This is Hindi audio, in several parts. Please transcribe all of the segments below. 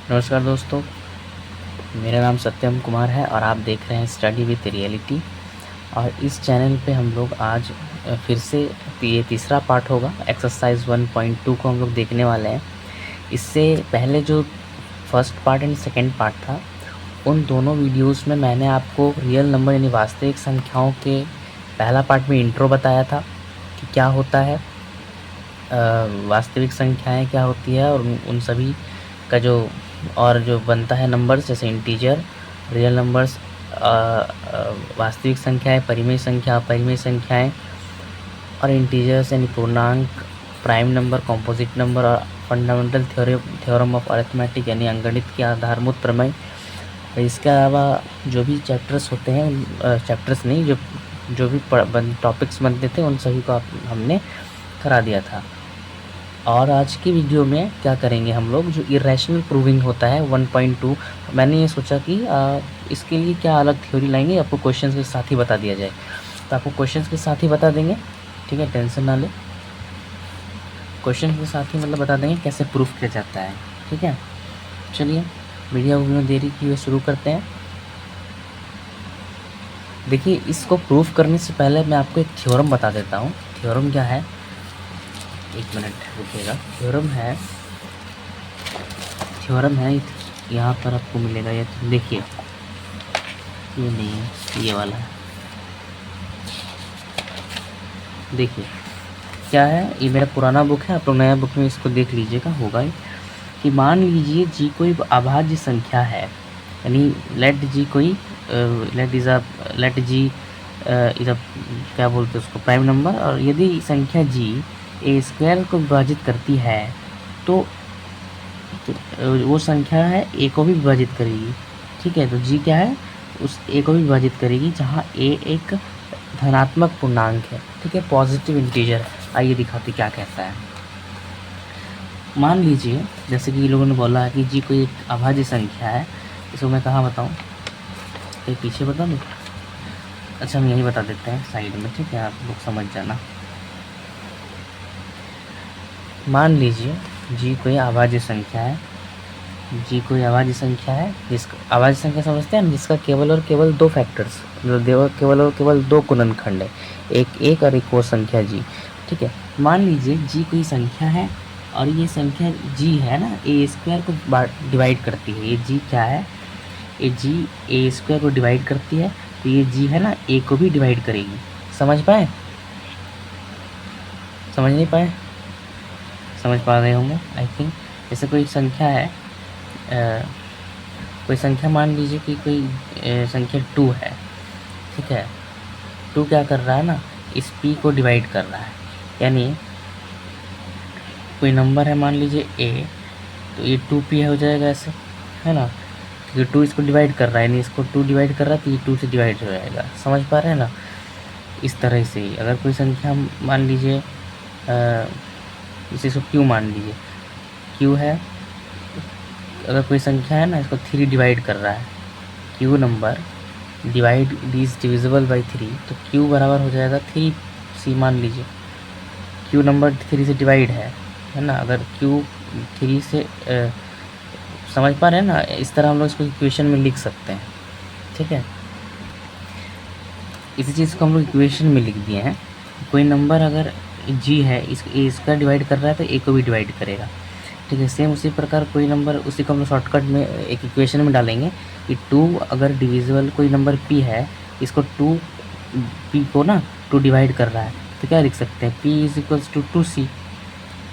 नमस्कार दोस्तों, मेरा नाम सत्यम कुमार है और आप देख रहे हैं स्टडी विद रियलिटी। और इस चैनल पे हम लोग आज फिर से ये तीसरा पार्ट होगा। एक्सरसाइज 1.2 को हम लोग देखने वाले हैं। इससे पहले जो first part and second part था, उन दोनों वीडियोस में मैंने आपको रियल नंबर यानी वास्तविक संख्याओं के पहला पार्ट में इंट्रो बताया था कि क्या होता है, वास्तविक संख्याएं क्या होती है और उन सभी का जो बनता है नंबर्स, जैसे इंटीजर, रियल नंबर्स, वास्तविक संख्याएं, परिमेय संख्या, अपरिमेय संख्याएं और इंटीजर्स यानी पूर्णांक, प्राइम नंबर, कॉम्पोजिट नंबर और फंडामेंटल थ्योरम ऑफ अरिथमेटिक यानी अंकगणित के आधारभूत प्रमेय। इसके अलावा जो भी चैप्टर्स होते हैं, चैप्टर्स नहीं, जो भी टॉपिक्स बनते थे उन सभी को हमने करा दिया था। और आज की वीडियो में क्या करेंगे हम लोग, जो इरेशनल प्रूविंग होता है 1.2, मैंने ये सोचा कि इसके लिए क्या अलग थ्योरी लाएंगे, आपको क्वेश्चंस के साथ ही बता दिया जाए। तो आपको क्वेश्चंस के साथ ही बता देंगे, ठीक है, टेंशन ना ले। क्वेश्चन के साथ ही मतलब बता देंगे कैसे प्रूफ किया जाता है, ठीक है। चलिए वीडियो में देरी की हुए शुरू करते हैं। देखिए, इसको प्रूफ करने से पहले मैं आपको एक थ्योरम बता देता हूँ। थ्योरम क्या है, एक मिनट रुकिएगा। थ्योरम है यहाँ पर आपको मिलेगा। ये देखिए, ये नहीं है, ये वाला है। देखिए क्या है, ये मेरा पुराना बुक है, आप लोग नया बुक में इसको देख लीजिएगा। होगा कि मान लीजिए जी कोई अभाज्य संख्या है, यानी लेट जी कोई लेट जी इधर क्या बोलते हैं उसको, प्राइम नंबर। और यदि संख्या जी ए स्क्वायर को विभाजित करती है तो वो संख्या है ए को भी विभाजित करेगी, ठीक है। तो जी क्या है, उस ए को भी विभाजित करेगी जहाँ ए एक धनात्मक पूर्णांक है, ठीक है, पॉजिटिव इंटीजर है। आइए दिखाते क्या कहता है। मान लीजिए जैसे कि लोगों ने बोला है कि जी कोई एक अभाज्य संख्या है। इसको मैं कहाँ बताऊँ, कहीं पीछे बता दूँ? अच्छा, हम यही बता देते हैं साइड में, ठीक है, आप लोग समझ जाना। मान लीजिए जी कोई अभाज्य संख्या है, जी कोई अभाज्य संख्या है, जिसका अभाज्य संख्या समझते हैं ना, जिसका केवल और केवल दो फैक्टर्स, मतलब केवल और केवल दो गुणनखंड है, एक और एक और संख्या जी, ठीक है। मान लीजिए जी कोई संख्या है और ये संख्या जी है ना, ए स्क्वायर को डिवाइड करती है। ये जी क्या है, ये जी ए स्क्वायर को डिवाइड करती है, तो ये जी है ना ए को भी डिवाइड करेगी। समझ पाए? समझ नहीं पाए? समझ पा रहे होंगे आई थिंक। जैसे कोई संख्या है, कोई संख्या मान लीजिए कि कोई संख्या 2 है, ठीक है। 2 क्या कर रहा है ना, इस p को डिवाइड कर रहा है। यानी कोई नंबर है मान लीजिए a, तो ये 2p हो जाएगा ऐसे, है ना, क्योंकि 2 इसको डिवाइड कर रहा है, यानी इसको 2 डिवाइड कर रहा है तो ये 2 से डिवाइड हो जाएगा। समझ पा रहे हैं ना? इस तरह से ही अगर कोई संख्या मान लीजिए, इसे q मान लीजिए, q है, अगर कोई संख्या है ना, इसको 3 डिवाइड कर रहा है, q number divide is divisible by 3, तो q बराबर हो जाएगा 3c। मान लीजिए q नंबर 3 से डिवाइड है ना। अगर q 3 से समझ पा रहे हैं ना, इस तरह हम लोग इसको इक्वेशन में लिख सकते हैं, ठीक है। इसी चीज़ को हम लोग इक्वेशन में लिख दिए हैं। कोई नंबर अगर g है, इस ए स्क्वायर डिवाइड कर रहा है तो ए को भी डिवाइड करेगा, ठीक है। सेम उसी प्रकार कोई नंबर, उसी को हम लोग शॉर्टकट में एक इक्वेशन में डालेंगे कि 2 अगर डिविजिबल कोई नंबर p है, इसको 2p को ना 2 डिवाइड कर रहा है, तो क्या लिख सकते हैं, p is equals to 2c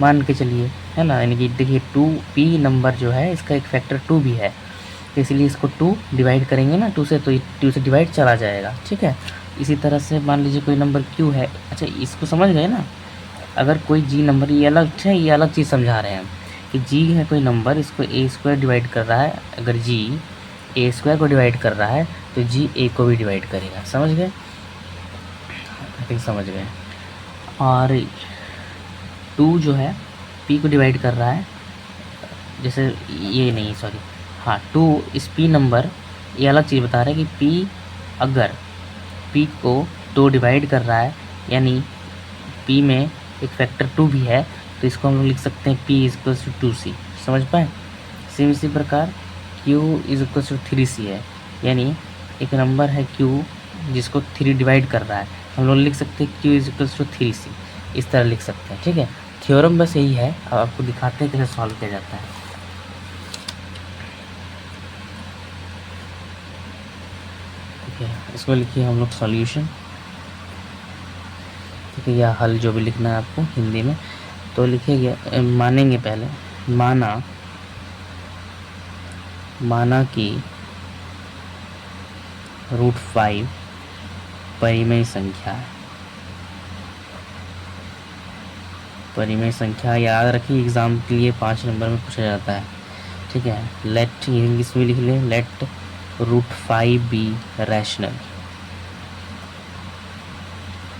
मान के चलिए, है ना। यानी कि देखिए 2p नंबर जो है इसका एक फैक्टर 2 भी है, तो इसलिए इसको 2 डिवाइड करेंगे ना 2 से, तो 2 से डिवाइड चला जाएगा, ठीक है। इसी तरह से मान लीजिए कोई नंबर q है। अच्छा, इसको समझ गए ना। अगर कोई g नंबर, ये अलग है, ये अलग चीज़ समझा रहे हैं हम कि g है कोई नंबर, इसको ए स्क्वायर डिवाइड कर रहा है। अगर g ए स्क्वायर को डिवाइड कर रहा है तो g ए को भी डिवाइड करेगा। समझ गए? आई थिंक समझ गए। और 2 जो है p को डिवाइड कर रहा है, जैसे ये नहीं, सॉरी, हाँ, 2 इस p नंबर, ये अलग चीज़ बता रहा है कि p अगर p को 2 डिवाइड कर रहा है, यानी p में एक फैक्टर 2 भी है, तो इसको हम लोग लिख सकते हैं p is equal to 2c। समझ पाए? सेम इसी प्रकार q is equal to 3c है, यानी एक नंबर है q जिसको 3 डिवाइड कर रहा है, हम लोग लिख सकते हैं q is equal to 3c, इस तरह लिख सकते हैं। ठीक है, थ्योरम बस यही है। अब आपको दिखाते हैं कैसे सॉल्व किया जाता है। ठीक है, इसको लिखिए हम लोग सॉल्यूशन। ठीक है, या हल जो भी लिखना है आपको हिंदी में, तो लिखिए मानेंगे पहले, माना कि √5 परिमेय संख्या है। परिमेय संख्या याद रखिए, एग्जाम के लिए 5 नंबर में पूछा जाता है। ठीक है, लेट इंग्लिश में लिख ले, लेट √5 बी रैशनल।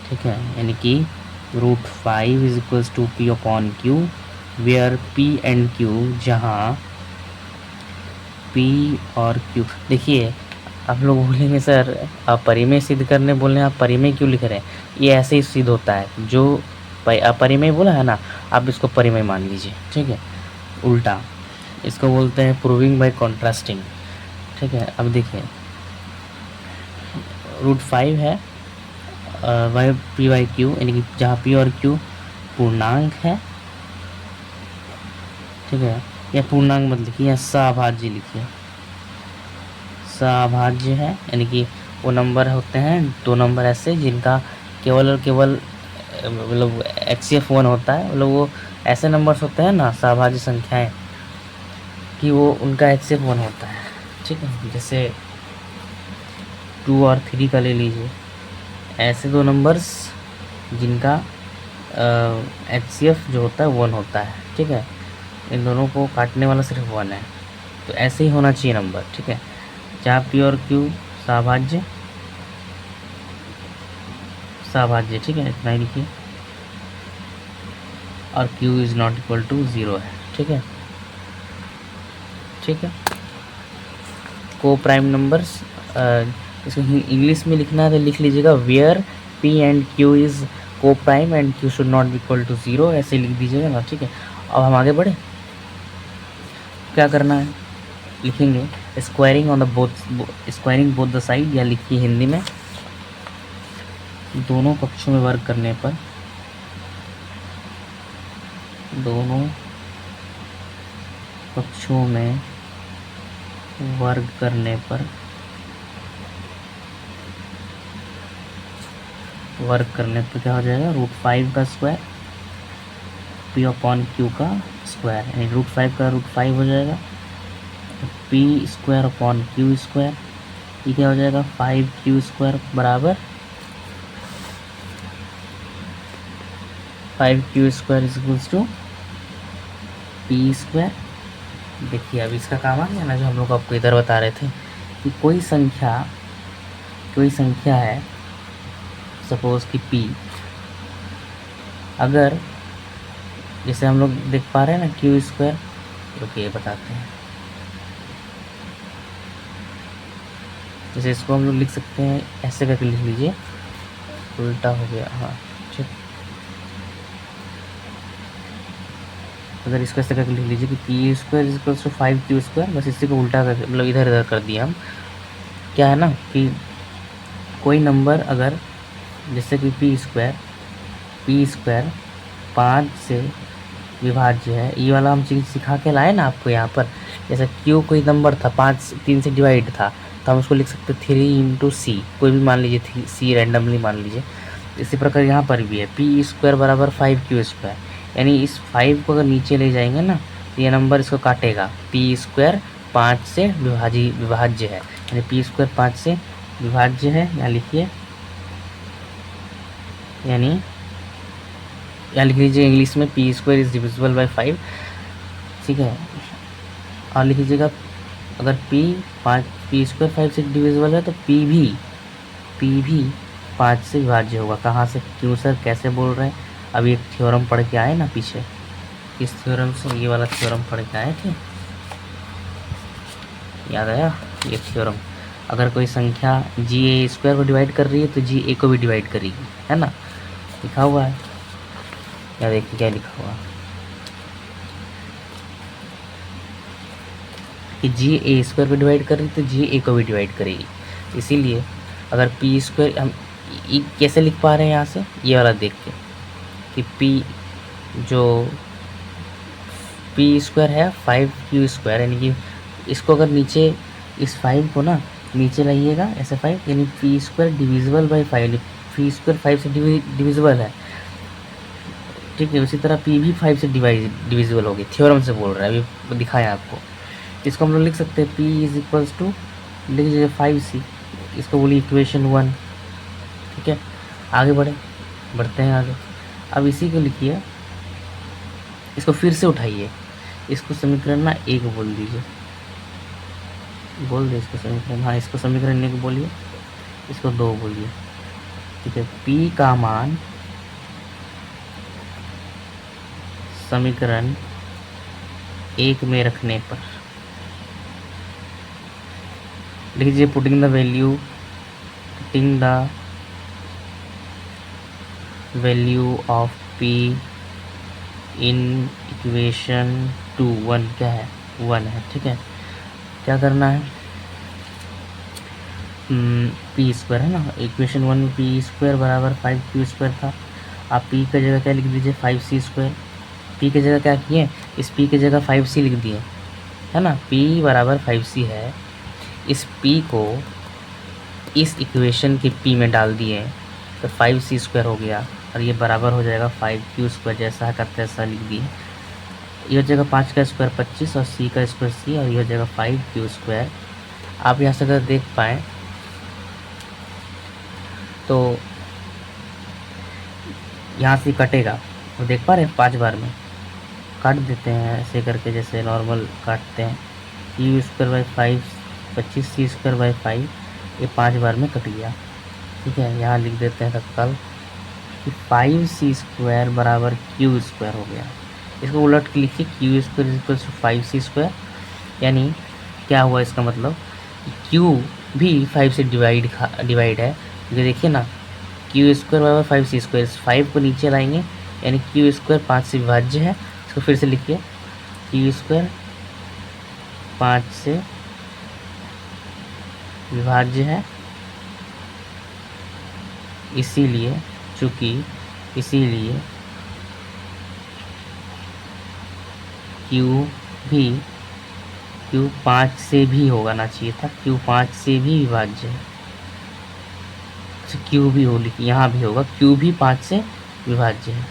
ठीक है, यानी कि √5 is equals to p upon q, where p and q, जहाँ p और q, देखिए आप लोग बोलेंगे सर आप परिमेय सिद्ध करने बोल रहे हैं, आप परिमेय क्यों लिख रहे हैं? ये ऐसे ही सिद्ध होता है, जो अपरिमेय बोला है ना, आप इसको परिमेय मान लीजिए। ठीक है, उल्टा इसको बोलते हैं प्रूविंग बाय कॉन्ट्रास्टिंग। ठीक है, अब देखिए √5 है वाई पी बाई क्यू, यानी कि जहाँ p और q पूर्णांक है। ठीक है, या पूर्णांक मत लिखिए, या सभाज्य लिखिए, सभाज्य है, यानी कि वो नंबर होते हैं, 2 नंबर ऐसे जिनका केवल और केवल मतलब HCF 1 होता है, मतलब वो ऐसे नंबर्स होते हैं ना सभाज्य संख्याएं कि वो उनका HCF 1 होता है। ठीक है, जैसे 2 और 3 का ले लीजिए, ऐसे 2 नंबर्स जिनका HCF जो होता है 1 होता है। ठीक है, इन दोनों को काटने वाला सिर्फ 1 है, तो ऐसे ही होना चाहिए नंबर। ठीक है, जहाँ p और q सभाज्य, ठीक है, इतना ही लिखिए, और q is not equal to 0 है। ठीक है, ठीक है, को प्राइम नंबर्स, इसको इंग्लिश में लिखना है तो लिख लीजिएगा, where p and q is coprime and q should not be equal to 0, ऐसे लिख दीजिएगा ना। ठीक है, अब हम आगे बढ़े, क्या करना है, लिखेंगे squaring on the squaring both the side, या लिखिए हिंदी में दोनों पक्षों में वर्ग करने पर, दोनों पक्षों में वर्ग करने पर, क्या हो जाएगा, √5 का स्क्वायर p अपॉन q का स्क्वायर, यानी √5 का √5 हो जाएगा, p square upon q square, ये क्या हो जाएगा 5q स्क्वायर बराबर 5q square is equals to p square. देखिए अब इसका काम आ गया ना, जो हम लोग आपको इधर बता रहे थे कि कोई संख्या है, सपोज कि p, अगर जैसे हम लोग देख पा रहे हैं ना q स्क्वायर, रुकिए बताते हैं, जैसे इसको हम लोग लिख सकते हैं ऐसे करके, लिख लीजिए, उल्टा हो गया, हाँ ठीक, अगर इसको ऐसे करके लिख लीजिए कि p square is equals to 5q square, बस इसी को उल्टा करके मतलब इधर उधर कर दिया हम। क्या है ना कि कोई नंबर अगर जैसे कि p स्क्वायर 5 से विभाज्य है, ये वाला हम चीज़ सिखा के लाए ना आपको यहाँ पर, जैसे q कोई नंबर था 3 से डिवाइड था, तो हम उसको लिख सकते 3 × c, कोई भी मान लीजिए c रैंडमली मान लीजिए। इसी प्रकार यहाँ पर भी है p स्क्वायर बराबर 5q स्क्वायर, यानी इस 5 को अगर नीचे ले जाएंगे ना तो ये नंबर इसको काटेगा, p स्क्वायर 5 से विभाज्य है, यानी p स्क्वायर 5 से विभाज्य है, यहाँ लिखिए, यानी यहाँ लिख लीजिए इंग्लिश में p square is divisible by 5। ठीक है, और लिख लीजिएगा अगर p स्क्वायर 5 से डिविजिबल है तो p भी 5 से विभाज्य होगा। कहाँ से, क्यों सर, कैसे बोल रहे हैं, अभी एक थ्योरम पढ़ के आए ना पीछे, इस थ्योरम से ये वाला थ्योरम पढ़ के आए थे, याद आया ये थ्योरम, अगर कोई संख्या जी स्क्वायर को डिवाइड कर रही है तो जी ए को भी डिवाइड करेगी, है ना, लिखा हुआ है, या देखिए क्या लिखा हुआ है, कि जी ए स्क्वायर को डिवाइड कर रही है तो जी ए को भी डिवाइड करेगी। इसीलिए अगर पी स्क्वायर हम कैसे लिख पा रहे हैं यहाँ से, ये वाला देख के कि पी जो पी स्क्वायर है 5q स्क्वायर, यानी कि इसको अगर नीचे इस 5 को ना नीचे लाइएगा ऐसे 5, यानी P square divisible by 5, P square 5 से डिविजिबल है, ठीक है। उसी तरह पी भी 5 से डिविजिबल होगी, थ्योरम से बोल रहा है, अभी दिखाया आपको। इसको हम लोग लिख सकते हैं पी इज इक्वल्स टू, लिख लीजिए 5c, इसको बोलिए इक्वेशन 1, ठीक है। आगे बढ़ते हैं आगे। अब इसी को लिखिए, इसको फिर से उठाइए, इसको समीकरण ना 1 बोल दीजिए, बोल दे इसको समीकरण, हाँ इसको समीकरण 1 बोलिए, इसको 2 बोलिए, ठीक है। p का मान समीकरण 1 में रखने पर लीजिए putting the value of p in equation 2, 1 क्या है, 1 है, ठीक है। क्या करना है, पी स्क्वायर है ना, इक्वेशन 1 में पी स्क्वायर बराबर 5q स्क्वायर था। आप p की जगह क्या लिख दीजिए 5c स्क्वायर, p की जगह क्या किए, इस p की जगह 5c लिख दिए, है ना। p बराबर 5c है, इस p को इस इक्वेशन के p में डाल दिए तो 5c स्क्वायर हो गया, और ये बराबर हो जाएगा 5q स्क्वायर, जैसा है का तैसा लिख दिए। ये हो जाएगा 5 का स्क्वायर 25 और c का स्क्वायर c, और ये हो जाएगा 5q स्क्वायर। आप यहाँ से अगर देख पाएँ तो यहाँ से कटेगा, तो देख पा रहे हैं 5 बार में काट देते हैं ऐसे करके, जैसे नॉर्मल काटते हैं। q square by 5 25, c square by 5, ये 5 बार में कट गया, ठीक है। यहाँ लिख देते हैं तत्काल कि 5c स्क्वायर बराबर q स्क्वायर हो गया। इसको उलट के लिखिए, q square is equal to 5c square, यानी क्या हुआ इसका मतलब q भी 5 से डिवाइड है, क्योंकि देखिए ना q स्क्वायर बराबर 5c स्क्वायर, 5 को नीचे लाएंगे यानी q स्क्वायर 5 से विभाज्य है। इसको फिर से लिखिए, q स्क्वायर 5 से विभाज्य है, इसीलिए Q 5 से भी होगा ना चाहिए था, Q 5 से भी विभाज्य है, अच्छा Q भी हो लिखिए, यहाँ भी होगा Q भी 5 से विभाज्य है।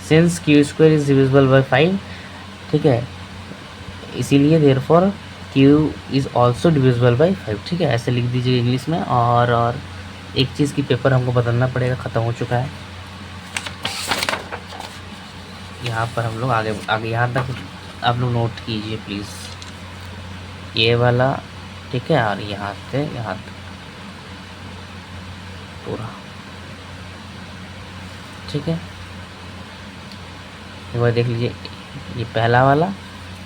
Since Q square is divisible by 5, ठीक है, इसीलिए therefore Q is also divisible by 5, ठीक है। ऐसे लिख दीजिए इंग्लिश में। और एक चीज़ की पेपर हमको बदलना पड़ेगा, ख़त्म हो चुका है। यहाँ पर हम लोग आगे यहाँ तक आप लोग नोट कीजिए प्लीज़, ये वाला, ठीक है, और यहाँ से यहाँ तक पूरा, ठीक है। एक बार देख लीजिए, ये पहला वाला,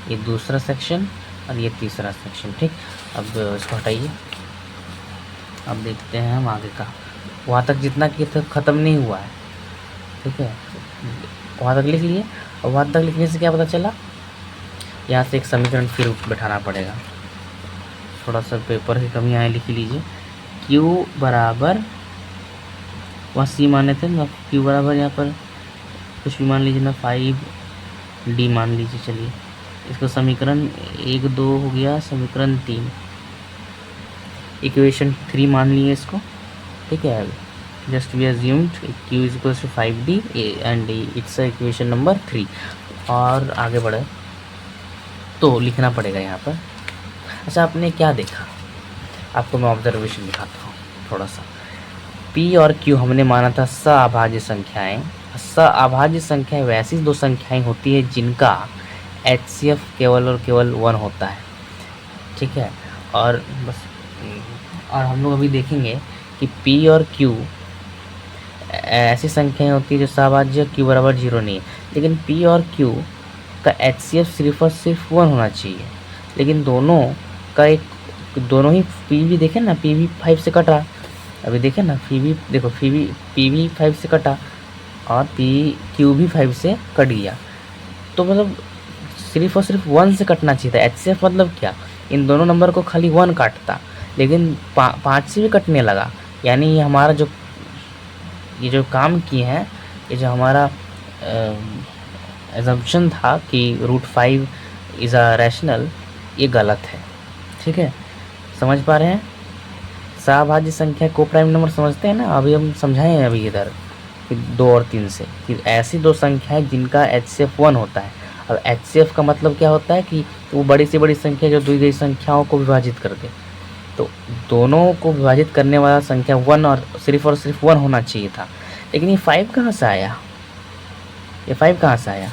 ये दूसरा सेक्शन और ये तीसरा सेक्शन, ठीक। अब इसको हटाइए, अब देखते हैं हम आगे का। वहाँ तक जितना कि तक ख़त्म नहीं हुआ है, ठीक है, वहाँ तक लिख लिए। और वहाँ तक लिखने से क्या पता चला, यहाँ से एक समीकरण फिर बैठाना पड़ेगा, थोड़ा सा पेपर की कमी आए, लिख लीजिए। Q बराबर, वहाँ C माने थे ना, Q बराबर यहाँ पर कुछ भी मान लीजिए ना, 5D मान लीजिए, चलिए इसको समीकरण 1 2 हो गया, समीकरण 3, इक्वेशन 3 मान लिए इसको, ठीक है। Just we assumed Q is equal to 5D and it's equation number 3। और आगे बढ़े तो लिखना पड़ेगा यहाँ पर। अच्छा, आपने क्या देखा, आपको मैं ऑब्जर्वेशन दिखाता हूँ थोड़ा सा। P और Q हमने माना था सअभाज्य संख्याएं। सअभाज्य संख्याएं वैसी दो संख्याएं होती है जिनका HCF केवल और केवल 1 होता है, ठीक है। और बस, और हम लोग अभी देखेंगे कि P और Q ऐसी संख्याएं होती है जो सअभाज्य Q बराबर 0 नहीं है, लेकिन P और Q का HCF सिर्फ और सिर्फ 1 होना चाहिए। लेकिन दोनों का दोनों ही P भी देखें ना, P भी 5 से कटा, अभी देखें ना, P भी देखो, P भी 5 से कटा और Q भी 5 से कट गया। तो मतलब सिर्फ और सिर्फ 1 से कटना चाहिए था। HCF मतलब क्या, इन दोनों नंबर को खाली 1 काटता, लेकिन 5 से भी कटने लगा। यानी ये हमारा जो ये जो काम किए हैं, ये जो हमारा एजम्पशन था कि √5 इज़ अ रैशनल, ये गलत है। ठीक है, समझ पा रहे हैं? सहभाज्य संख्या को प्राइम नंबर समझते हैं ना, अभी हम समझाए हैं अभी इधर कि 2 और 3 से कि ऐसी दो संख्याएं जिनका HCF 1 होता है। अब HCF का मतलब क्या होता है कि वो बड़ी से बड़ी संख्या जो दी गई संख्याओं को विभाजित कर दे। तो दोनों को विभाजित करने वाला संख्या 1 और सिर्फ 1 होना चाहिए था। लेकिन ये 5 कहाँ से आया? ये 5 कहाँ से आया?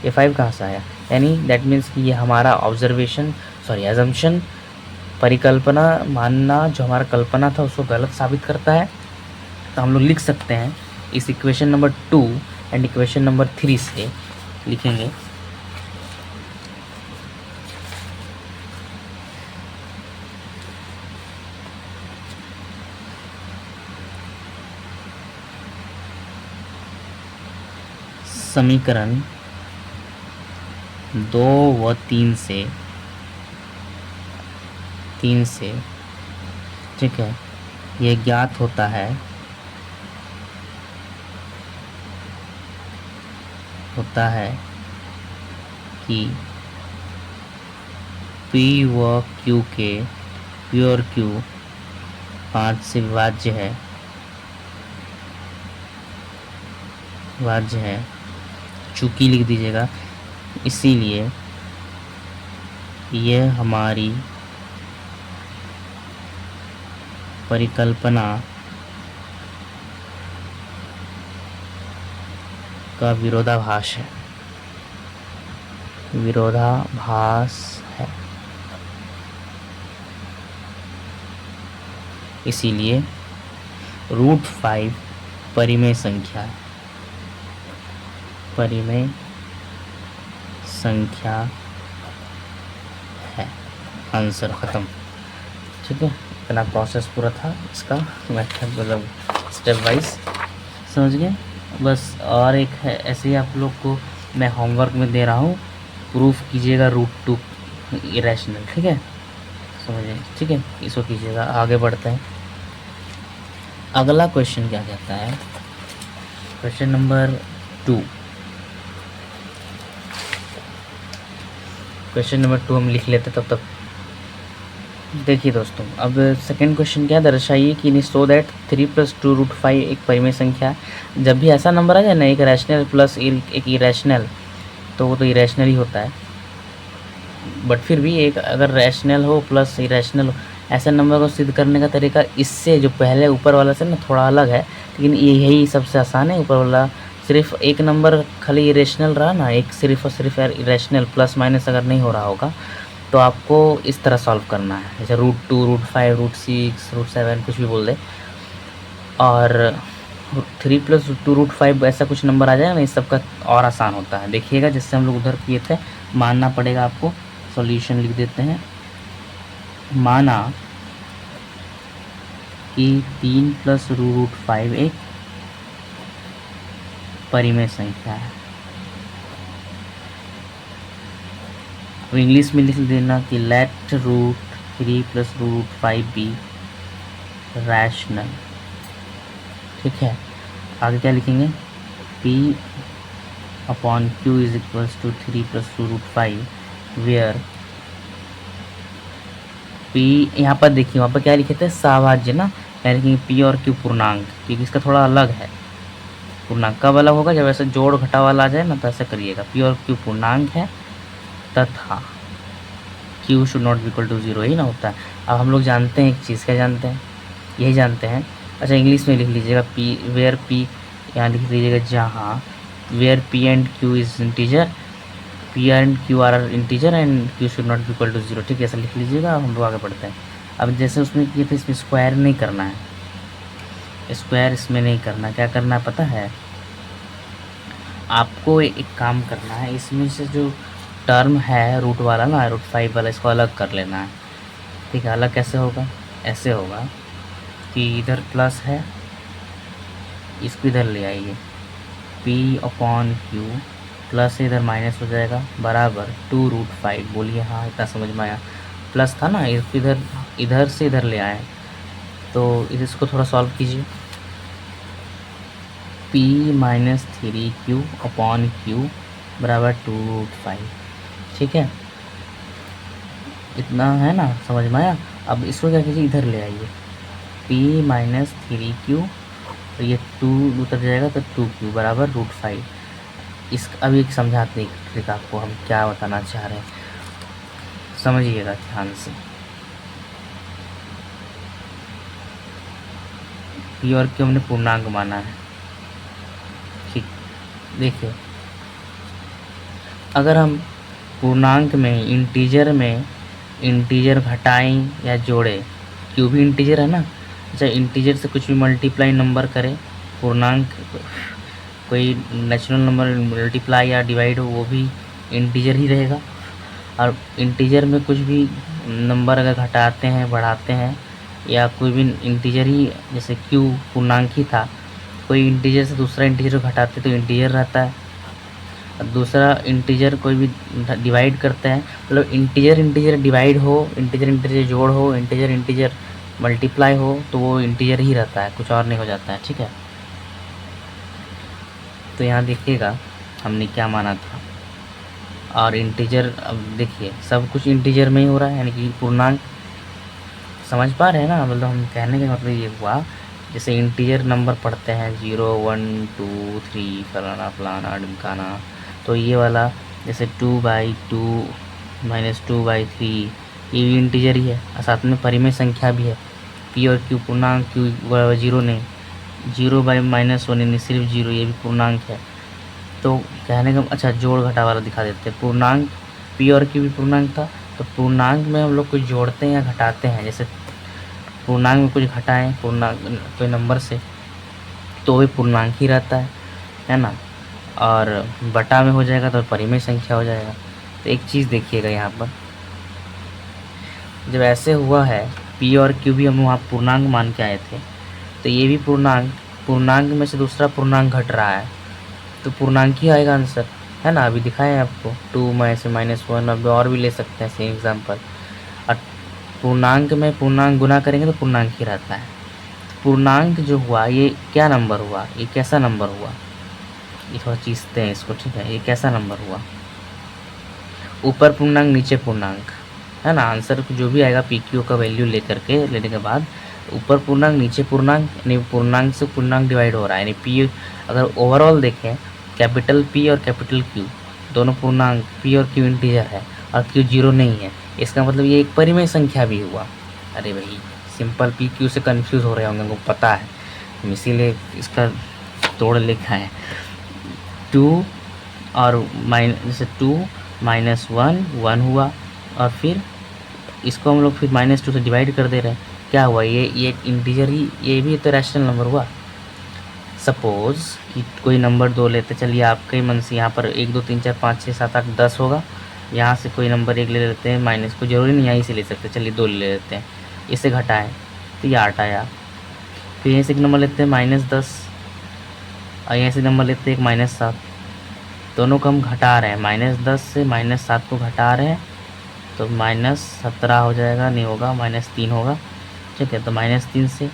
ये 5 कहाँ से आया? यानी दैट मीन्स कि ये हमारा एजम्पशन, परिकल्पना, मानना, जो हमारा कल्पना था उसको गलत साबित करता है। तो हम लोग लिख सकते हैं इस equation number 2 and equation number 3 से लिखेंगे समीकरण 2 व 3 से ठीक है, ये ज्ञात होता है कि P व Q के P और Q 5 से विभाज्य है, चूंकि लिख दीजिएगा, इसीलिए यह हमारी परिकल्पना का विरोधाभास है। इसीलिए √5 परिमेय संख्या है। आंसर ख़त्म। ठीक है, इतना प्रोसेस पूरा था इसका, मेथड मतलब स्टेप वाइज समझ गए बस। और एक है ऐसे ही आप लोग को मैं होमवर्क में दे रहा हूँ, प्रूफ कीजिएगा √2 इरेशनल। ठीक है, समझिए। ठीक है, इसको कीजिएगा। आगे बढ़ते हैं। अगला क्वेश्चन क्या कहता है, क्वेश्चन नंबर 2। क्वेश्चन नंबर 2 हम लिख लेते तब तक। देखिए दोस्तों, अब सेकंड क्वेश्चन क्या दर्शाइए कि सो दैट 3 + 2 √5 एक परिमेय संख्या है। जब भी ऐसा नंबर आ जाए ना, एक रैशनल प्लस एक इरेशनल, तो वो तो इरेशनल ही होता है। बट फिर भी एक अगर रैशनल हो प्लस इरेशनल हो, ऐसे नंबर को सिद्ध करने का तरीका इससे जो पहले ऊपर वाला से ना थोड़ा अलग है, लेकिन यही सबसे आसान है। ऊपर वाला सिर्फ एक नंबर खाली इरेशनल रहा ना, एक सिर्फ और सिर्फ इरेशनल, प्लस माइनस अगर नहीं हो रहा होगा तो आपको इस तरह सॉल्व करना है, जैसे √2 √5 √6 √7 कुछ भी बोल दे। और 3 + 2 √5 ऐसा कुछ नंबर आ जाए ना, इस सबका और आसान होता है। देखिएगा, जिससे हम लोग उधर किए थे, मानना पड़ेगा आपको। सॉल्यूशन लिख देते हैं। माना कि 3 + √5 एक परिमेय संख्या है। अब इंग्लिश में लिख देना कि लेट √3 + √5 बी रैशनल। ठीक है, आगे क्या लिखेंगे, P/Q = 3 + 2 √5 वेयर P, यहाँ पर देखिए, वहाँ पर क्या लिखे थे, सहभाज्य ना, क्या लिखेंगे, P और Q पूर्णांक, क्योंकि इसका थोड़ा अलग है। पूर्णांक कब अलग होगा, जब ऐसे जोड़ घटा वाला आ जाए ना, तो ऐसे करिएगा। P और Q पूर्णांक है तथा Q should not be equal to 0 ही ना होता है। अब हम लोग जानते हैं एक चीज़, क्या जानते हैं, यही जानते हैं। अच्छा, इंग्लिश में लिख लीजिएगा P वेयर P, यहाँ लिख दीजिएगा जहाँ where P and Q is integer, P and Q are integer and Q should not be equal to 0। ठीक है, ऐसा लिख लीजिएगा। हम लोग आगे बढ़ते हैं। अब जैसे उसमें किए थे, इसमें स्क्वायर नहीं करना है, स्क्वायर इसमें नहीं करना। क्या करना है पता है आपको, एक काम करना है, इसमें से जो टर्म है रूट वाला ना, √5 वाला, इसको अलग कर लेना है। ठीक है, अलग कैसे होगा, ऐसे होगा कि इधर प्लस है, इसको इधर ले आइए, P/Q प्लस इधर माइनस हो जाएगा बराबर 2√5। बोलिए हाँ, इतना समझ में आया। प्लस था ना, इधर इधर से इधर ले आए, तो इसको थोड़ा सॉल्व कीजिए। p-3q/q बराबर 2√5। ठीक है, इतना है ना, समझ में आया। अब इसको क्या कीजिए, इधर ले आइए, p-3q, तो ये 2 उतर जाएगा तो 2q बराबर √5। इस अभी एक समझाते हैं ट्रिक आपको, हम क्या बताना चाह रहे हैं, समझिएगा ध्यान से। p और q हमने पूर्णांक माना है, ठीक। देखिए, अगर हम पूर्णांक में इंटीजर घटाएं या जोड़ें, q भी इंटीजर है ना, अच्छा इंटीजर से कुछ भी मल्टीप्लाई नंबर करें, पूर्णांक कोई नेचुरल नंबर मल्टीप्लाई या डिवाइड हो, वो भी इंटीजर ही रहेगा। और इंटीजर में कुछ भी नंबर अगर घटाते हैं बढ़ाते हैं, या कोई भी इंटीजर ही, जैसे q पूर्णांक ही था, कोई इंटीजर से दूसरा इंटीजर घटाते तो इंटीजर रहता है। दूसरा इंटीजर कोई भी डिवाइड करते हैं, मतलब इंटीजर डिवाइड हो, इंटीजर जोड़ हो, इंटीजर मल्टीप्लाई हो, तो वो इंटीजर ही रहता है, कुछ और नहीं हो जाता है। ठीक है, तो यहाँ देखिएगा हमने क्या माना था। और इंटीजर, अब देखिए सब कुछ इंटीजर में ही हो रहा है, यानी कि पूर्णांक। समझ पा रहे हैं ना, मतलब हम कहने का मतलब ये हुआ, जैसे इंटीजर नंबर पढ़ते हैं 0 1 2 3 फलाना फलाना ढिमकाना, तो ये वाला जैसे 2/2 -2/3 ये भी इंटीजर ही है, और साथ में परिमेय संख्या भी है। p और q पूर्णांक, q बराबर 0 नहीं, 0/-1 यानी सिर्फ 0, ये भी पूर्णांक है। तो कहने का अच्छा, जोड़ घटा वाला दिखा देते हैं। पूर्णांक p और q भी पूर्णांक था, तो पूर्णांक में हम लोग कुछ जोड़ते हैं या घटाते हैं, जैसे पूर्णांक में कुछ घटाएं पूर्णांक कोई नंबर से, तो भी पूर्णांक ही रहता है ना। और बटा में हो जाएगा तो परिमेय संख्या हो जाएगा। तो एक चीज़ देखिएगा यहाँ पर, जब ऐसे हुआ है p और q भी हम वहाँ पूर्णांक मान के आए थे, तो ये भी पूर्णांक में से दूसरा पूर्णांक घट रहा है, तो पूर्णांक ही आएगा आंसर, है ना। अभी दिखाएं आपको 2 में से -1, अभी और भी ले सकते हैं सेम एग्जाम्पल। और पूर्णांक में पूर्णांक गुना करेंगे तो पूर्णांक ही रहता है। पूर्णांक जो हुआ, ये क्या नंबर हुआ, ये कैसा नंबर हुआ, ये थोड़ा चीजते हैं इसको, ठीक है। ये कैसा नंबर हुआ, ऊपर पूर्णांक नीचे पूर्णांक, है ना। आंसर जो भी आएगा PQ का वैल्यू लेने के बाद ऊपर पूर्णांक नीचे पूर्णांक, यानी पूर्णांक से पूर्णांक डिवाइड हो रहा है, यानी P अगर ओवरऑल देखें, कैपिटल P और कैपिटल Q दोनों पूर्णांक, P और Q इंटीजर है और Q 0 नहीं है, इसका मतलब ये एक परिमेय संख्या भी हुआ। अरे भाई सिंपल PQ से कंफ्यूज हो रहे होंगे, उनको पता है, इसीलिए इसका तोड़ लिखा है। 2 और जैसे 2 -1 1 हुआ, और फिर इसको हम लोग फिर -2 से डिवाइड कर दे रहे हैं, क्या हुआ, ये इंटीजर ही, ये भी तो रैशनल नंबर हुआ। सपोज़ कि कोई नंबर 2 लेते, चलिए आपके मन से यहाँ पर 1 2 3 4 5 6 7 8 10 होगा, यहाँ से कोई नंबर 1 ले लेते हैं, माइनस को जरूरी नहीं यहीं से ले सकते, चलिए 2 ले लेते हैं, इसे घटाएं तो ये 8 आया। फिर यहीं से एक नंबर लेते हैं -10, और यहीं से नंबर लेते हैं एक -7, दोनों को हम घटा रहे हैं, -10 से -7 को घटा रहे हैं, तो -17 हो जाएगा, नहीं होगा, -3 होगा, ठीक है। तो -3 से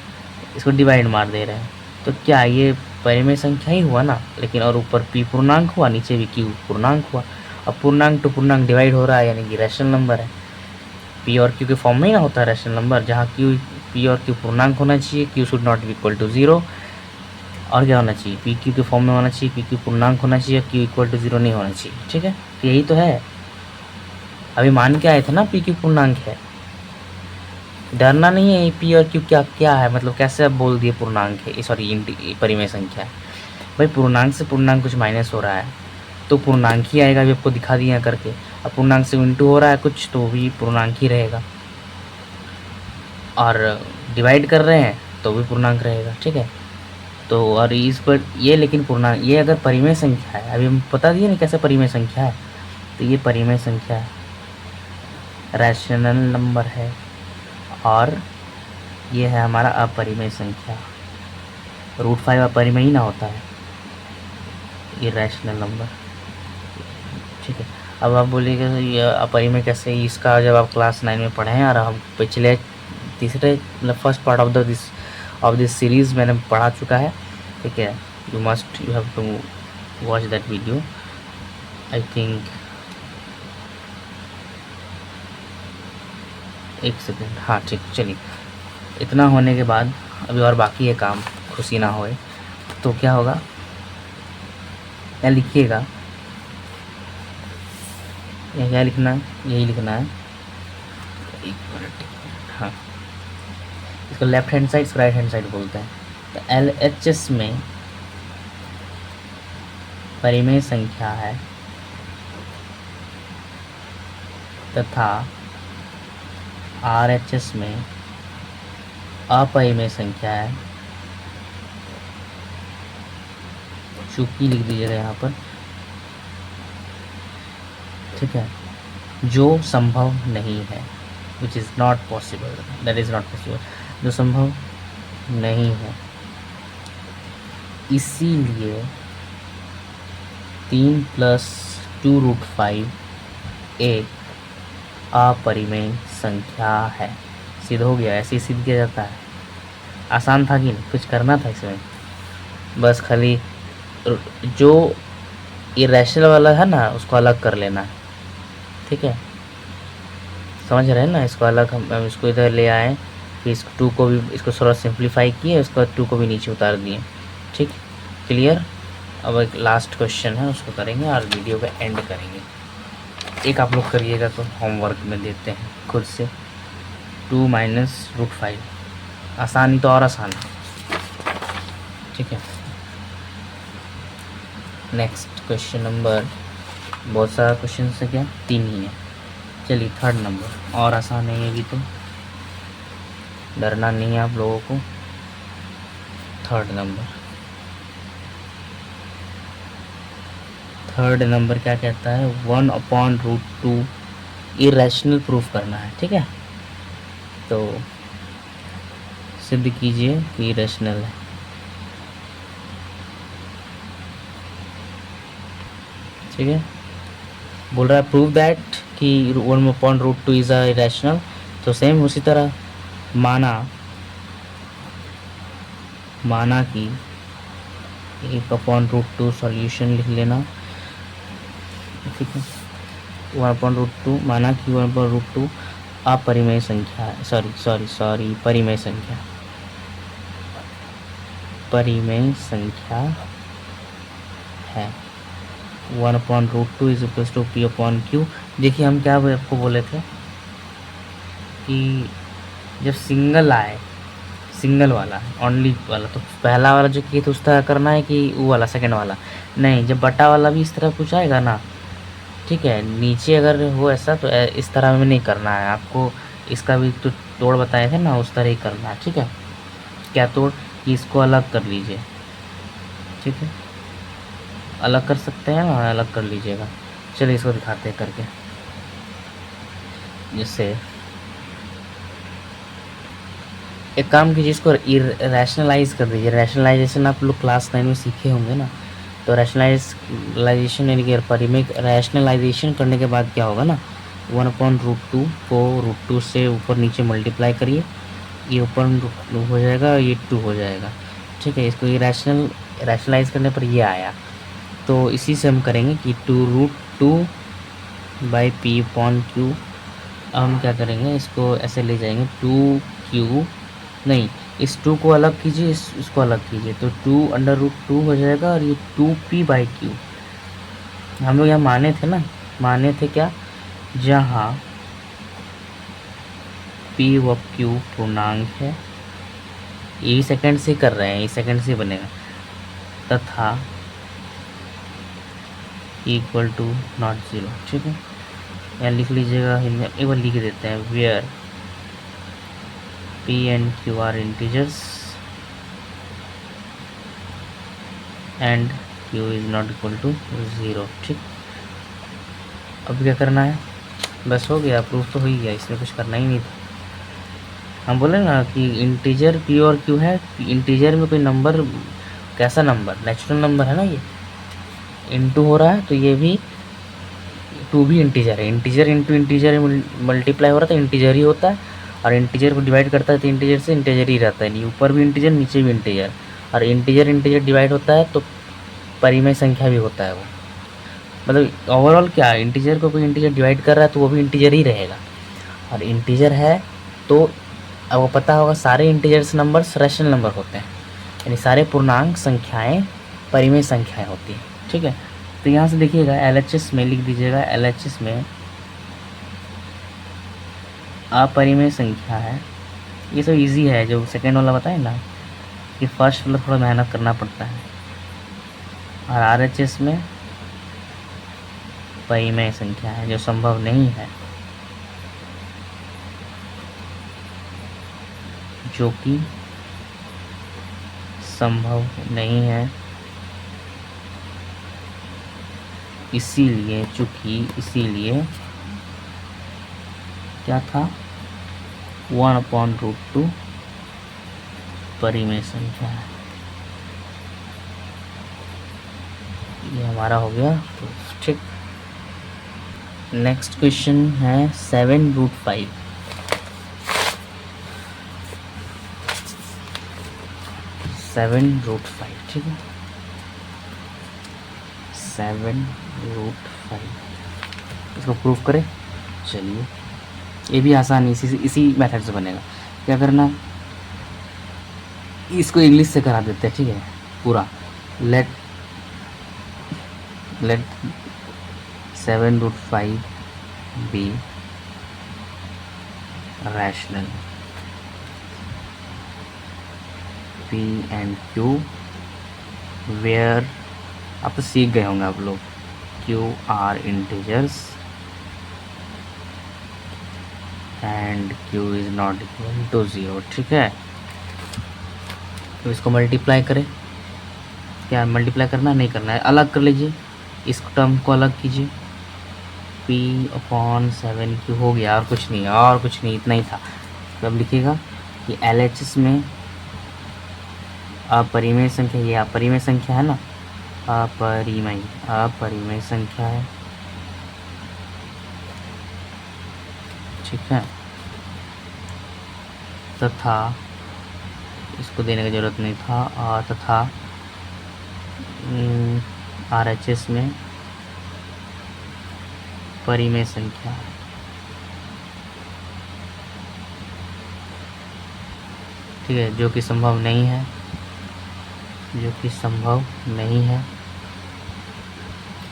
इसको डिवाइड मार दे रहे हैं, तो क्या ये परिमेय संख्या ही हुआ ना, लेकिन और ऊपर p पूर्णांक हुआ, नीचे भी q पूर्णांक हुआ। अब पूर्णांक टू पूर्णांक डिवाइड हो रहा है, यानी कि रैशनल नंबर है। p और q के फॉर्म में ही ना होता है रैशनल नंबर, जहाँ p और q पूर्णांक होना चाहिए, q should not be equal to 0, और क्या होना चाहिए, p q के फॉर्म में होना चाहिए, p q पूर्णांक होना चाहिए, q इक्वल टू 0 नहीं होना चाहिए, ठीक है। तो यही तो है, अभी मान के आए थे ना p q पूर्णांक है, डरना नहीं है। p और q क्या क्या है, मतलब कैसे आप बोल दिए पूर्णांक है, सॉरी परिमेय संख्या है। भाई पूर्णांक से पूर्णांक कुछ माइनस हो रहा है तो पूर्णांक ही आएगा, अभी आपको दिखा दिया करके। अब पूर्णांक से इंटू हो रहा है कुछ, तो भी पूर्णांक ही रहेगा, और डिवाइड कर रहे हैं तो भी पूर्णांक रहेगा, ठीक है। तो और इस पर ये, लेकिन पूर्णांक ये अगर परिमेय संख्या है, अभी हम बता दिए ना कैसे परिमेय संख्या है, तो ये परिमेय संख्या है, रैशनल नंबर है, और ये है हमारा अपरिमेय संख्या। √5 अपरिमेय ही ना होता है, ये रैशनल नंबर। ठीक है। अब आप बोलिएगा ये अपरिमेय कैसे, इसका जब आप क्लास 9 में पढ़े हैं और हम पिछले तीसरे मतलब first part of this series मैंने पढ़ा चुका है, ठीक है। You have to watch that video. I think एक सेकेंड, हाँ ठीक, चलिए। इतना होने के बाद अभी और बाकी है काम, खुशी ना होए तो क्या होगा, या लिखिएगा, या क्या लिखना है, यही लिखना है। एक मिनट, हाँ, इसको left hand side, right hand side बोलते हैं। तो LHS में परिमेय संख्या है तथा RHS में अपरिमेय संख्या है। चूंकि लिख दीजिएगा यहाँ पर, ठीक है, जो संभव नहीं है, which is not possible, that is not possible, जो संभव नहीं है। इसीलिए 3 + 2√5 एक अपरिमेय संख्या है। सिद्ध हो गया, ऐसे ही सिद्ध किया जाता है। आसान था कि नहीं, कुछ करना था इसमें, बस खाली जो इरेशनल वाला है ना उसको अलग कर लेना है, ठीक है। समझ रहे हैं ना, इसको अलग हम इसको इधर ले आए, फिर इस 2 को भी, इसको थोड़ा सिंप्लीफाई किए, उसके बाद 2 को भी नीचे उतार दिए, ठीक, क्लियर। अब एक लास्ट क्वेश्चन है, उसको करेंगे और वीडियो का एंड करेंगे। एक आप लोग करिएगा तो होमवर्क में देते हैं खुद से। 2 - √5, आसानी तो और आसान है, ठीक है। नेक्स्ट क्वेश्चन नंबर, बहुत सारा क्वेश्चन है क्या, 3 ही है। चलिए 3rd नंबर, और आसान है ये भी, तो डरना नहीं है आप लोगों को। 3rd नंबर क्या कहता है, 1/√2 इरेशनल प्रूफ करना है, ठीक है। तो सिद्ध कीजिए कि इरेशनल है, ठीक है। बोल रहा है प्रूव दैट कि 1/√2 इज़ अ इरेशनल। तो सेम उसी तरह माना कि 1/√2 सॉल्यूशन लिख लेना, ठीक है। 1/√2 माना कि 1/√2 अपरिमेय संख्या है, परिमेय संख्या है। 1/√2 इज इक्वल टू P/Q। देखिए हम क्या आपको बोले थे कि जब सिंगल आए, सिंगल वाला, ओनली वाला, तो पहला वाला जो किए तो उस तरह करना है कि वो वाला सेकंड वाला नहीं, जब बटा वाला भी इस तरह कुछ आएगा ना, ठीक है, नीचे अगर हो ऐसा तो इस तरह में नहीं करना है आपको। इसका भी तो तोड़ बताए थे ना, उस तरह ही करना है, ठीक है। क्या तोड़, कि इसको अलग कर लीजिए, ठीक है, अलग कर सकते हैं ना, अलग कर लीजिएगा। चलिए इसको दिखाते हैं करके, जिससे एक काम कीजिए, इसको रैशनलाइज कर दीजिए। रैशनलाइजेशन आप लोग क्लास 9 में सीखे होंगे ना, तो रैशनलाइजेशन यानी कि परिमेय रैशनलाइजेशन करने के बाद क्या होगा ना, 1/√2 को √2 से ऊपर नीचे मल्टीप्लाई करिए, ये ऊपर हो जाएगा, ये 2 हो जाएगा, ठीक है। इसको ये रैशनलाइज करने पर ये आया, तो इसी से हम करेंगे कि 2√2/P/Q। अब हम क्या करेंगे, इसको ऐसे ले जाएंगे, 2Q नहीं, इस 2 को अलग कीजिए, इसको अलग कीजिए, तो 2/√2 हो जाएगा, और ये 2P/Q। हम लोग यहाँ माने थे ना, माने थे क्या, जहाँ P व Q पूर्णांक है, ये सेकंड से कर रहे हैं, ये सेकंड से बनेगा, तथा इक्वल टू नॉट 0, ठीक है। यहाँ लिख लीजिएगा, एक बार लिख देते हैं, where P and Q are integers and Q is not equal to 0, ठीक। अब क्या करना है, बस हो गया, प्रूफ तो हो ही गया, इसमें कुछ करना ही नहीं था। हम बोले ना कि इंटीजर P और Q है, इंटीजर में कोई नंबर, कैसा नंबर, नेचुरल नंबर है ना, ये इनटू हो रहा है, तो ये भी टू भी इंटीजर है, इंटीजर इंटू इंटीजर मल्टीप्लाई हो रहा था, इंटीजर ही होता है, और इंटीजर को डिवाइड करता है तो इंटीजर से इंटीजर ही रहता है, नहीं ऊपर भी इंटीजर नीचे भी इंटीजर, और इंटीजर इंटीजर डिवाइड होता है तो परिमेय संख्या भी होता है वो। मतलब ओवरऑल क्या, इंटीजर को कोई इंटीजर डिवाइड कर रहा है तो वो भी इंटीजर ही रहेगा, और इंटीजर है तो आपको पता होगा सारे इंटीजर्स नंबर्स रैशनल नंबर होते हैं, यानी सारे पूर्णांक संख्याएं परिमेय संख्याएं होती हैं। ठीक है, तो यहाँ से देखिएगा LHS में लिख दीजिएगा, LHS में अपरिमेय संख्या है, ये सब इजी है, जो सेकेंड वाला बताए ना कि फर्स्ट वाला थोड़ा मेहनत करना पड़ता है, और RHS में परिमेय संख्या है जो संभव नहीं है, जो कि संभव नहीं है, इसीलिए क्या था 1/√2 परिमेय संख्या है। ये हमारा हो गया, तो ठीक। नेक्स्ट क्वेश्चन है 7√5। 7√5, ठीक है, 7√5 इसको प्रूफ करें। चलिए, ये भी आसान इसी मेथड से बनेगा। क्या करना, इसको इंग्लिश से करा देते हैं, ठीक है पूरा। Let 7√5 be rational, P and Q where, आप तो सीख गए होंगे आप लोग, Q are integers and Q is not equal to 0। ठीक है, तो इसको मल्टीप्लाई करें। क्या मल्टीप्लाई करना, नहीं करना है, अलग कर लीजिए, इस टर्म को अलग कीजिए, P/7Q हो गया, और कुछ नहीं, इतना ही था। तो अब लिखिएगा कि LHS में अपरिमेय संख्या, ये अपरिमेय संख्या है ना, अपरिमेय संख्या है, ठीक है, तथा इसको देने की जरूरत नहीं था, तथा RHS में परिमेय संख्या, ठीक है, जो कि संभव नहीं है,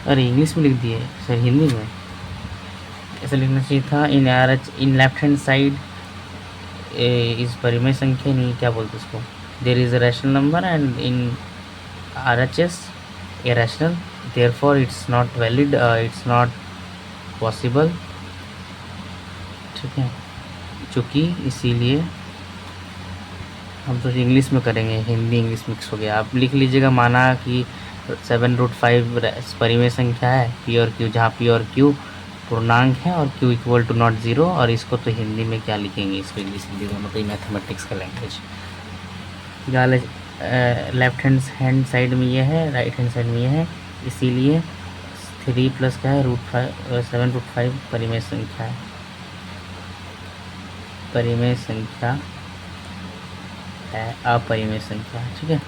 अरे इंग्लिश में लिख दिए सर, हिंदी में ऐसा लिखना चाहिए था। इन लेफ्ट हैंड साइड इस परिमेय संख्या, नहीं क्या बोलते उसको, there is a rational number and in RHS a rational, therefore it's not valid, it's not possible, ठीक है, चूँकि इसीलिए हम तो इंग्लिश में करेंगे, हिंदी इंग्लिश मिक्स हो गया। आप लिख लीजिएगा, माना कि 7√5 परिमेय संख्या है, P और Q, जहाँ P और Q पूर्णांक है और Q इक्वल टू नॉट 0, और इसको तो हिंदी में क्या लिखेंगे, इसको इंग्लिश हिंदी दोनों, तो मैथमेटिक्स का लैंग्वेज। लेफ्ट हैंड साइड में ये है, राइट हैंड साइड में ये है, इसीलिए 3 प्लस क्या है √7√5 परिमेय संख्या है, परिमेय संख्या है, अपरिमेय संख्या है, ठीक है।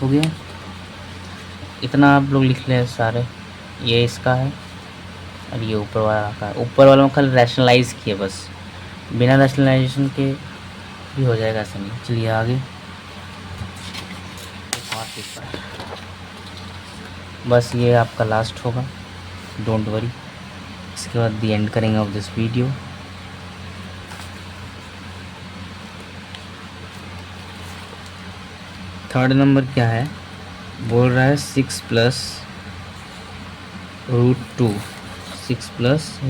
हो गया, इतना आप लोग लिख लें सारे, ये इसका है और ये ऊपर वाला का है। ऊपर वाला में खाली रैशनलाइज किए बस, बिना रैशनलाइजेशन के भी हो जाएगा, ऐसा नहीं। चलिए आगे, बस ये आपका लास्ट होगा, डोंट वरी, इसके बाद दी एंड करेंगे of this video. Third number क्या है, बोल रहा है 6 + √2, 6 +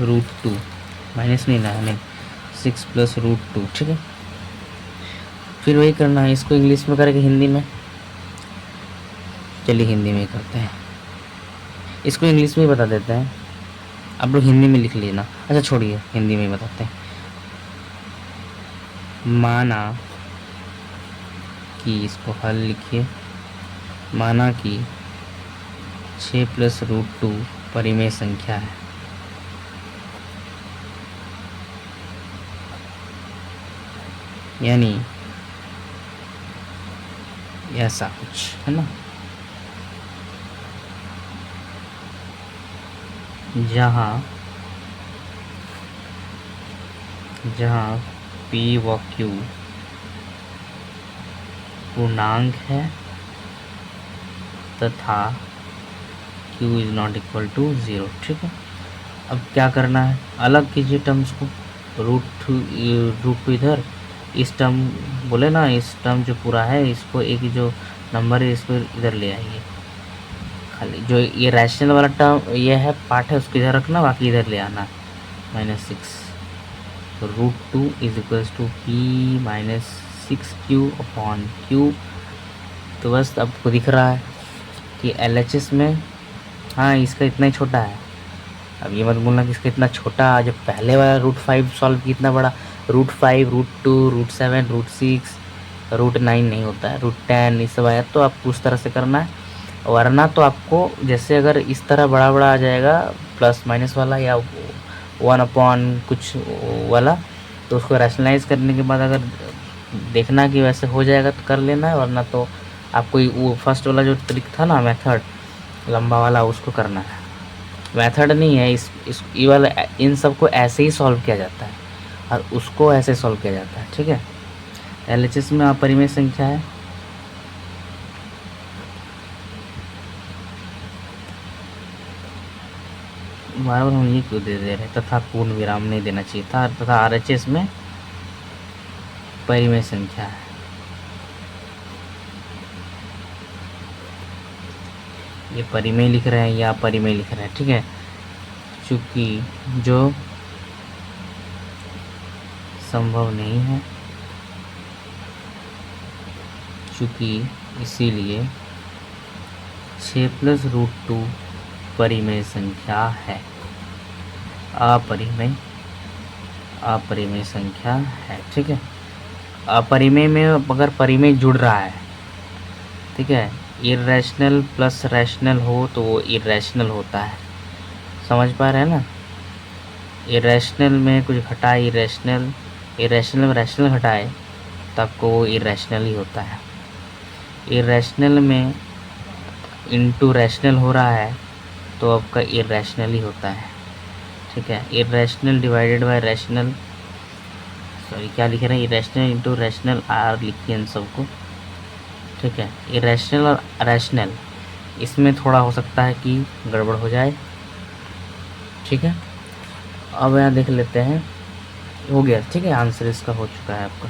√2, माइनस नहीं ना, नहीं 6 + √2, ठीक है। फिर वही करना है, इसको इंग्लिश में करेंगे हिंदी में, चलिए हिंदी में ही करते हैं, इसको इंग्लिश में ही बता देते हैं, आप लोग हिंदी में लिख लेना। अच्छा छोड़िए, हिंदी में ही बताते हैं। माना कि, इसको हल लिखिए, माना कि 6+√2 परिमेय संख्या है। यानी ऐसा कुछ है ना, जहाँ P व Q पूर्णांक है तथा Q is not equal to 0। ठीक है, अब क्या करना है, अलग कीजिए टर्म्स को। रूट टू इधर, इस टर्म बोले ना, इस टर्म जो पूरा है इसको, एक जो नंबर है इसको इधर ले आइए। खाली जो ये रैशनल वाला टर्म ये है पार्ट है उसको इधर रखना, बाकी इधर ले आना। -6 तो √2 is equals to P -6Q/Q। तो बस आपको दिख रहा है कि LHS में, हाँ इसका इतना ही छोटा है। अब ये मत बोलना कि इसका इतना छोटा, जब पहले वाला √5 सॉल्व किया इतना बड़ा। √5, √2, √7, √6, √9 नहीं होता है, √10 ये सब आया तो आपको उस तरह से करना है। वरना तो आपको जैसे अगर इस तरह बड़ा बड़ा आ जाएगा प्लस माइनस वाला या 1/, कुछ वाला, तो उसको रैशनलाइज करने के बाद अगर देखना कि वैसे हो जाएगा तो कर लेना है, वरना तो आपको वो फर्स्ट वाला जो ट्रिक था ना, मेथड लंबा वाला, उसको करना है। मेथड नहीं है, इस ये वाला, इन सब को ऐसे ही सॉल्व किया जाता है और उसको ऐसे सॉल्व किया जाता है। ठीक है, LHS में अपरिमेय संख्या है, बार बार हम ये क्यों दे रहे हैं, तथा पूर्ण विराम नहीं देना चाहिए था, तथा RHS में परिमेय संख्या है। ये परिमेय लिख रहे हैं या अपरिमेय लिख रहे हैं। ठीक है, चूँकि जो संभव नहीं है, चूँकि इसीलिए 6+√2 परिमेय संख्या है, अपरिमेय संख्या है। ठीक है, अपरिमेय में अगर परिमेय जुड़ रहा है, ठीक है, इर्रेशनल प्लस रैशनल हो तो वो इर्रेशनल होता है। समझ पा रहे हैं ना, इर्रेशनल में कुछ घटाए, इर्रेशनल में रैशनल घटाए तो आपको वो इर्रेशनल ही होता है। इर्रेशनल में इनटू रैशनल हो रहा है तो आपका इर्रेशनल ही होता है। ठीक है, irrational divided by rational, sorry क्या लिख रहे हैं, इरेशनल इंटू रैशनल, आर लिखिए इन सबको। ठीक है, इरेशनल और रैशनल इसमें थोड़ा हो सकता है कि गड़बड़ हो जाए। ठीक है, अब यहाँ देख लेते हैं, हो गया। ठीक है, आंसर इसका हो चुका है आपका।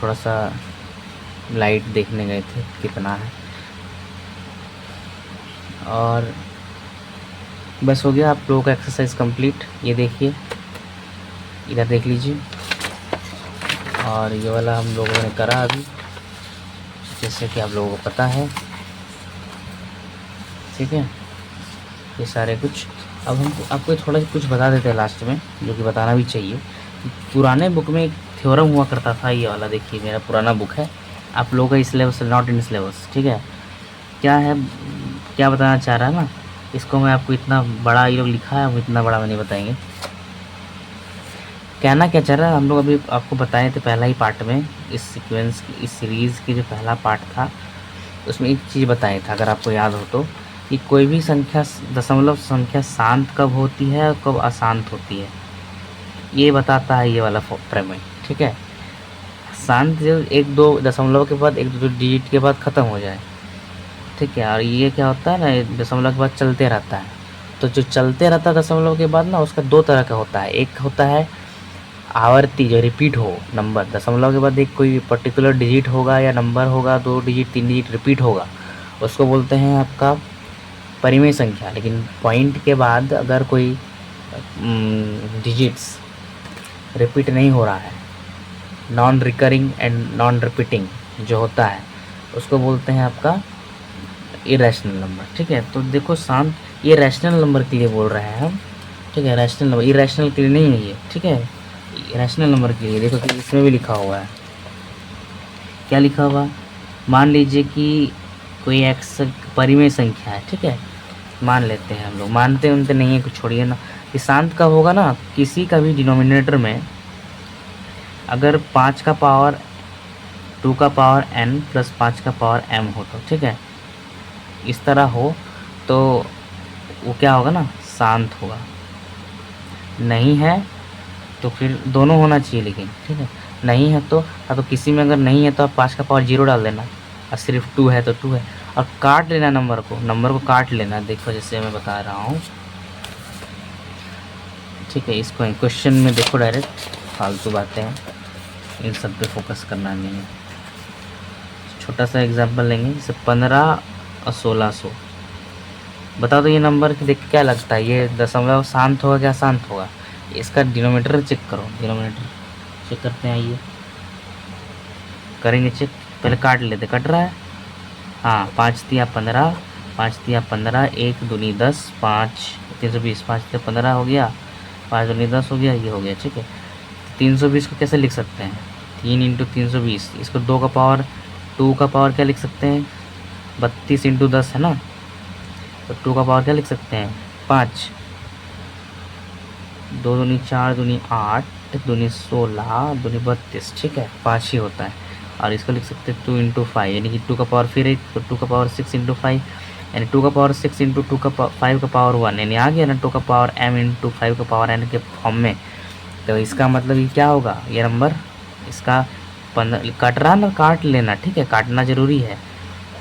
थोड़ा सा लाइट देखने गए थे कितना है, और बस हो गया आप लोगों का एक्सरसाइज कंप्लीट। ये देखिए, इधर देख लीजिए, और ये वाला हम लोगों ने करा अभी, जैसे कि आप लोगों को पता है। ठीक है, ये सारे कुछ। अब हम आपको थोड़ा कुछ बता देते हैं लास्ट में, जो कि बताना भी चाहिए। पुराने बुक में एक थ्योरम हुआ करता था, ये वाला देखिए मेरा पुराना बुक है, आप लोगों का सिलेबस, नॉट इन सिलेबस। ठीक है, क्या है, क्या बताना चाह रहा है ना, इसको मैं आपको इतना बड़ा ये लोग लिखा है, हम इतना बड़ा में नहीं बताएंगे। कहना क्या चाह रहा है, हम लोग अभी आपको बताए थे पहला ही पार्ट में, इस सीक्वेंस, इस सीरीज़ के जो पहला पार्ट था उसमें एक चीज़ बताया था, अगर आपको याद हो तो, कि कोई भी संख्या, दशमलव संख्या शांत कब होती है और कब अशांत होती है, ये बताता है ये वाला प्रमेय। ठीक है, शांत जो 1-2 दशमलव के बाद, 1-2 डिजिट के बाद ख़त्म हो जाए। ठीक है, और ये क्या होता है ना, दशमलव के बाद चलते रहता है। तो जो चलते रहता है दशमलव के बाद ना, उसका 2 तरह का होता है। एक होता है आवर्ती, जो रिपीट हो नंबर, दशमलव के बाद एक कोई पर्टिकुलर डिजिट होगा या नंबर होगा, 2 डिजिट 3 डिजिट रिपीट होगा, उसको बोलते हैं आपका परिमेय संख्या। लेकिन पॉइंट के बाद अगर कोई डिजिट्स रिपीट नहीं हो रहा है, non recurring and non repeating जो होता है, उसको बोलते हैं आपका इरेशनल नंबर। ठीक है, तो देखो शांत, ये रैशनल नंबर के लिए बोल रहे हैं हम। ठीक है, रैशनल नंबर, इरेशनल के लिए नहीं है ये। ठीक है, रैशनल नंबर के लिए देखो कि इसमें भी लिखा हुआ है, क्या लिखा हुआ, मान लीजिए कि कोई एक्स परिमेय संख्या है, ठीक है, मान लेते हैं हम लोग, मानते उनते नहीं है कुछ छोड़िए ना। ये शांत कब होगा ना, किसी का भी डिनोमिनेटर में अगर 5 का पावर 2 का पावर n प्लस 5 का पावर m हो तो, ठीक है, इस तरह हो तो वो क्या होगा ना, शांत होगा। नहीं है तो फिर दोनों होना चाहिए लेकिन, ठीक है, नहीं है तो हाँ, तो किसी में अगर नहीं है तो आप 5 का पावर 0 डाल देना, और सिर्फ 2 है तो 2 है, और काट लेना नंबर को काट लेना। देखो जैसे मैं बता रहा हूँ, ठीक है, इसको क्वेश्चन में देखो डायरेक्ट, फालतू बातें हैं इन सब पे फोकस करना नहीं है। छोटा सा एग्जांपल लेंगे, जैसे 15 और 1600, बताओ तो ये नंबर देख के क्या लगता है, ये दशमलव शांत होगा क्या शांत होगा? इसका डिनोमिनेटर चेक करो, डिनोमिनेटर चेक करते हैं, आइए करेंगे चेक। पहले काट लेते, कट रहा है, हाँ, 5 तिया 15, 5 तिया 15, 1 दूनी 10, 5 320, 5 तिया 15 हो गया, 5 दूनी 10 हो गया, ये हो गया, ठीक है। 320 को कैसे लिख सकते हैं, 3 इंटू 320, इसको 2 का पावर 2 का पावर क्या लिख सकते हैं, 32 इंटू 10 है ना, तो 2 का पावर क्या लिख सकते हैं, 5, 2 दूनी 4 दूनी 8 दूनी 16 दूनी 32, ठीक है, 5 ही होता है। और इसको लिख सकते हैं 2 इंटू 5, यानी कि 2 का पावर फिर 1, तो 2 का पावर 6 इंटू 5, यानी 2 का पावर 6 इंटू 2 का 5 का पावर 1, यानी आ गया ना 2 का पावर m इंटू 5 का पावर n के फॉर्म में। तो इसका मतलब ये क्या होगा, ये नंबर इसका 15 कट रहा ना, काट लेना, ठीक है, काटना ज़रूरी है।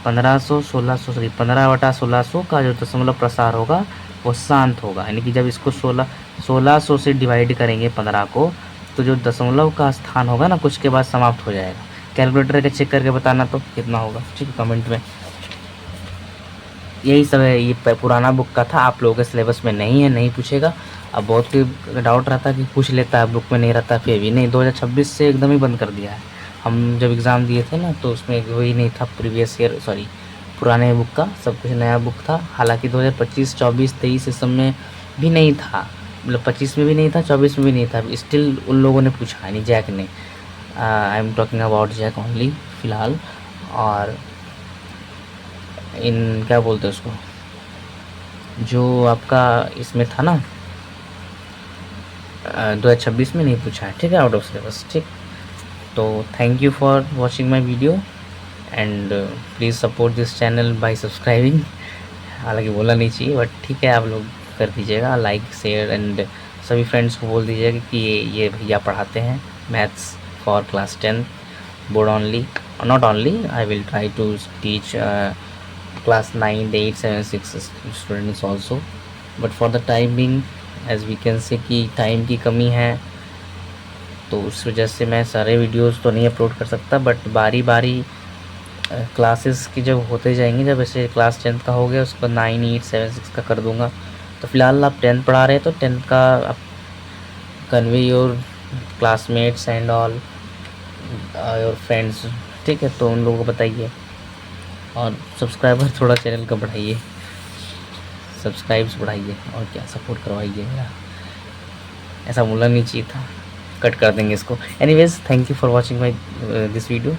1500 1600 सॉरी 15/1600 का जो दशमलव प्रसार होगा वो शांत होगा, यानी कि जब इसको 1600 से डिवाइड करेंगे 15 को, तो जो दशमलव का स्थान होगा ना कुछ के बाद समाप्त हो जाएगा। कैलकुलेटर के चेक करके बताना तो कितना होगा, ठीक है, कमेंट में। यही सब है, ये पुराना बुक का था, आप लोगों के सिलेबस में नहीं है, नहीं पूछेगा। अब बहुत कोई डाउट रहता है कि पूछ लेता है, बुक में नहीं रहता, फिर भी नहीं, 2026 से एकदम ही बंद कर दिया है। हम जब एग्ज़ाम दिए थे ना तो उसमें वही नहीं था, प्रीवियस ईयर सॉरी पुराने बुक का सब कुछ नया बुक था। हालांकि 2025 24 23 इस सब में भी नहीं था, मतलब 25 में भी नहीं था, 24 में भी नहीं था, स्टिल उन लोगों ने पूछा, यानी जैक ने, I am talking about Jack only फ़िलहाल। और इन क्या बोलते हैं उसको, जो आपका इसमें था ना 2026 में नहीं पूछा है, ठीक है, आउट ऑफ सिलेबस, ठीक। तो thank you for watching my video and please support this channel bye subscribing. हालांकि बोला नहीं चाहिए बट ठीक है, आप लोग कर दीजिएगा लाइक शेयर एंड सभी फ्रेंड्स को बोल दीजिएगा कि ये भैया पढ़ाते हैं maths for class 10 board only, not only, I will try to teach class 9 8 7 6 students also, but for the time being as we can say कि टाइम की कमी है, तो उस वजह से मैं सारे वीडियोस तो नहीं अपलोड कर सकता, बट बारी बारी क्लासेस की जब होते जाएंगे, जब ऐसे क्लास 10 का हो गया उसको 9 8 7 6 का कर दूंगा। तो फिलहाल आप 10th पढ़ा रहे हैं तो 10th का आप convey your classmates and all your friends, ठीक है, तो उन लोगों को बताइए और सब्सक्राइबर थोड़ा चैनल का बढ़ाइए, सब्सक्राइब्स बढ़ाइए और क्या सपोर्ट करवाइए मेरा। ऐसा बोलना नहीं चाहिए था, कट कर देंगे इसको। Anyways thank you for watching my this video.